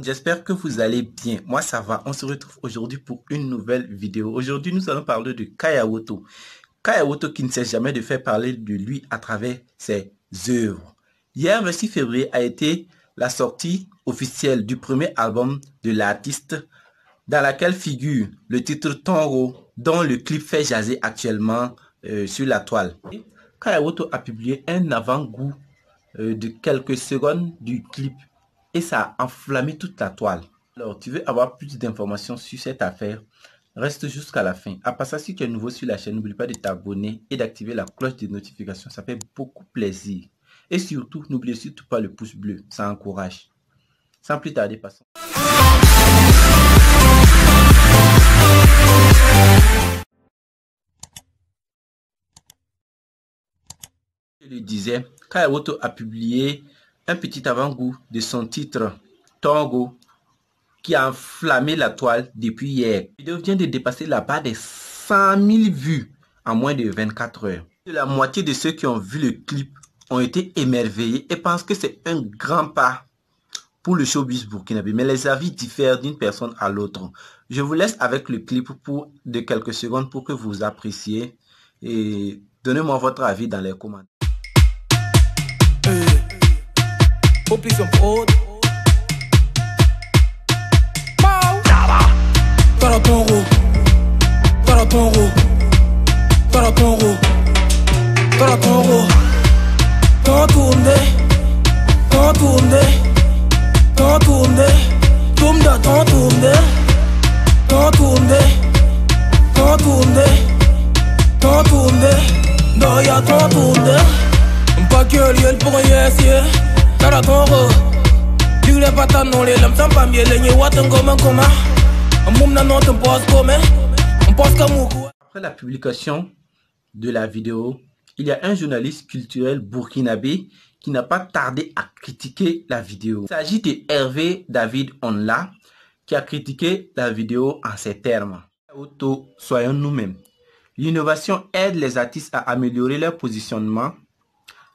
J'espère que vous allez bien. Moi, ça va. On se retrouve aujourd'hui pour une nouvelle vidéo. Aujourd'hui, nous allons parler de Kaya Woto. Kaya Woto qui ne cesse jamais de faire parler de lui à travers ses œuvres. Hier, 26 février, a été la sortie officielle du premier album de l'artiste dans laquelle figure le titre Tongo, dont le clip fait jaser actuellement sur la toile. Kaya Woto a publié un avant-goût de quelques secondes du clip et ça a enflammé toute la toile. Alors, tu veux avoir plus d'informations sur cette affaire? Reste jusqu'à la fin. À part ça, si tu es nouveau sur la chaîne, n'oublie pas de t'abonner et d'activer la cloche de notification. Ça fait beaucoup plaisir. Et surtout, n'oublie surtout pas le pouce bleu. Ça encourage. Sans plus tarder, passons. Je le disais, Kaya Woto a publié un petit avant-goût de son titre Tongo qui a enflammé la toile depuis hier. La vidéo vient de dépasser la barre des 100 000 vues en moins de 24 heures. La moitié de ceux qui ont vu le clip ont été émerveillés et pensent que c'est un grand pas pour le showbiz burkinabé. Mais les avis diffèrent d'une personne à l'autre. Je vous laisse avec le clip de quelques secondes pour que vous appréciez et donnez-moi votre avis dans les commentaires. Après la publication de la vidéo, il y a un journaliste culturel burkinabé qui n'a pas tardé à critiquer la vidéo. Il s'agit de Hervé David Onla qui a critiqué la vidéo en ces termes. Soyons nous-mêmes. L'innovation aide les artistes à améliorer leur positionnement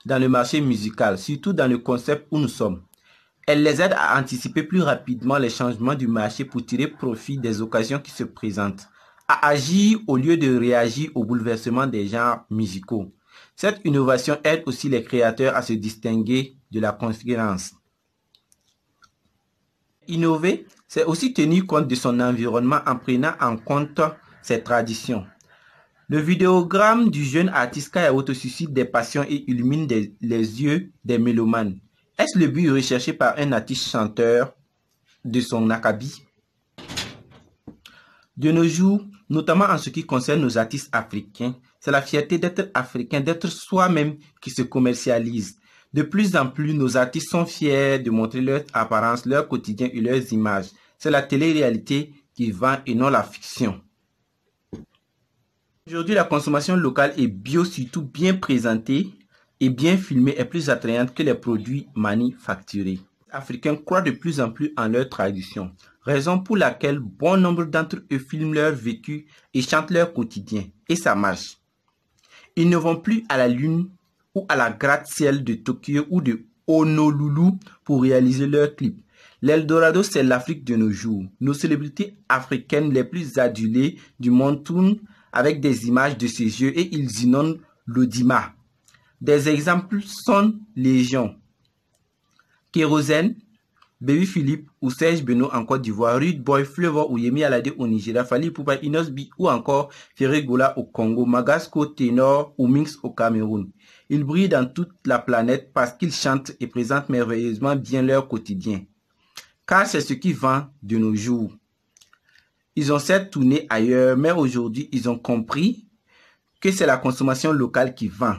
dans le marché musical, surtout dans le concept où nous sommes. Elle les aide à anticiper plus rapidement les changements du marché pour tirer profit des occasions qui se présentent, à agir au lieu de réagir au bouleversement des genres musicaux. Cette innovation aide aussi les créateurs à se distinguer de la concurrence. Innover, c'est aussi tenir compte de son environnement en prenant en compte ses traditions. Le vidéogramme du jeune artiste Kaya Woto suscite des passions et illumine les yeux des mélomanes. Est-ce le but recherché par un artiste chanteur de son acabit? De nos jours, notamment en ce qui concerne nos artistes africains, c'est la fierté d'être africain, d'être soi-même qui se commercialise. De plus en plus, nos artistes sont fiers de montrer leur apparence, leur quotidien et leurs images. C'est la télé-réalité qui vend et non la fiction. Aujourd'hui, la consommation locale et bio, surtout bien présentée et bien filmée, est plus attrayante que les produits manufacturés. Les Africains croient de plus en plus en leur tradition, raison pour laquelle bon nombre d'entre eux filment leur vécu et chantent leur quotidien. Et ça marche. Ils ne vont plus à la Lune ou à la gratte-ciel de Tokyo ou de Honolulu pour réaliser leurs clips. L'Eldorado, c'est l'Afrique de nos jours. Nos célébrités africaines les plus adulées du monde tournent avec des images de ces jeux et ils inondent l'audimat. Des exemples sont Légion, Kérosène, Baby Philippe ou Serge Beno en Côte d'Ivoire, Rude Boy, Flavor ou Yemi Alade au Nigeria, Fally Ipupa, Inosbi ou encore Ferré Gola au Congo, Magasco, Ténor ou Minx au Cameroun. Ils brillent dans toute la planète parce qu'ils chantent et présentent merveilleusement bien leur quotidien. Car c'est ce qui vend de nos jours. Ils ont certes tourné ailleurs, mais aujourd'hui, ils ont compris que c'est la consommation locale qui vend.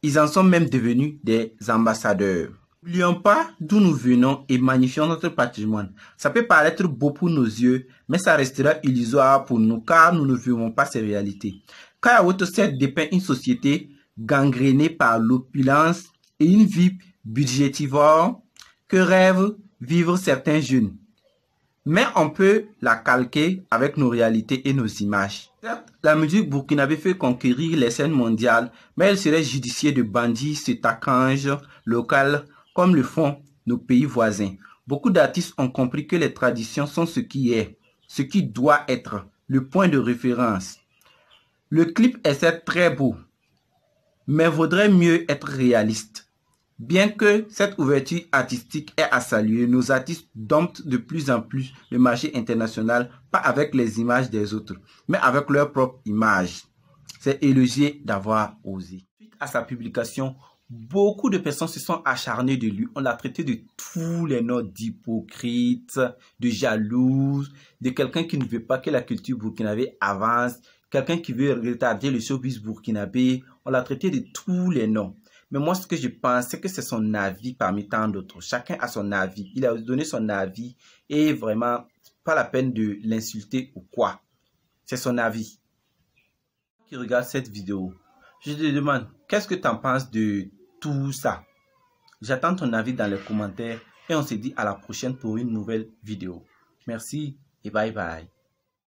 Ils en sont même devenus des ambassadeurs. N'oublions pas d'où nous venons et magnifions notre patrimoine. Ça peut paraître beau pour nos yeux, mais ça restera illusoire pour nous car nous ne vivons pas ces réalités. Kaya Woto certes dépeint une société gangrénée par l'opulence et une vie budgétivore que rêvent vivre certains jeunes. Mais on peut la calquer avec nos réalités et nos images. La musique burkinabé fait conquérir les scènes mondiales, mais elle serait judicieux de bandits, ce tacange local comme le font nos pays voisins. Beaucoup d'artistes ont compris que les traditions sont ce qui est, ce qui doit être, le point de référence. Le clip est certes très beau, mais vaudrait mieux être réaliste. Bien que cette ouverture artistique est à saluer, nos artistes domptent de plus en plus le marché international, pas avec les images des autres, mais avec leur propre image. C'est élogié d'avoir osé. Suite à sa publication, beaucoup de personnes se sont acharnées de lui. On l'a traité de tous les noms d'hypocrite, de jalouse, de quelqu'un qui ne veut pas que la culture burkinabé avance, quelqu'un qui veut retarder le showbiz burkinabé. On l'a traité de tous les noms. Mais moi, ce que je pense, c'est que c'est son avis parmi tant d'autres. Chacun a son avis. Il a donné son avis et vraiment, pas la peine de l'insulter ou quoi. C'est son avis. Qui regarde cette vidéo, je te demande, qu'est-ce que tu en penses de tout ça? J'attends ton avis dans les commentaires et on se dit à la prochaine pour une nouvelle vidéo. Merci et bye bye.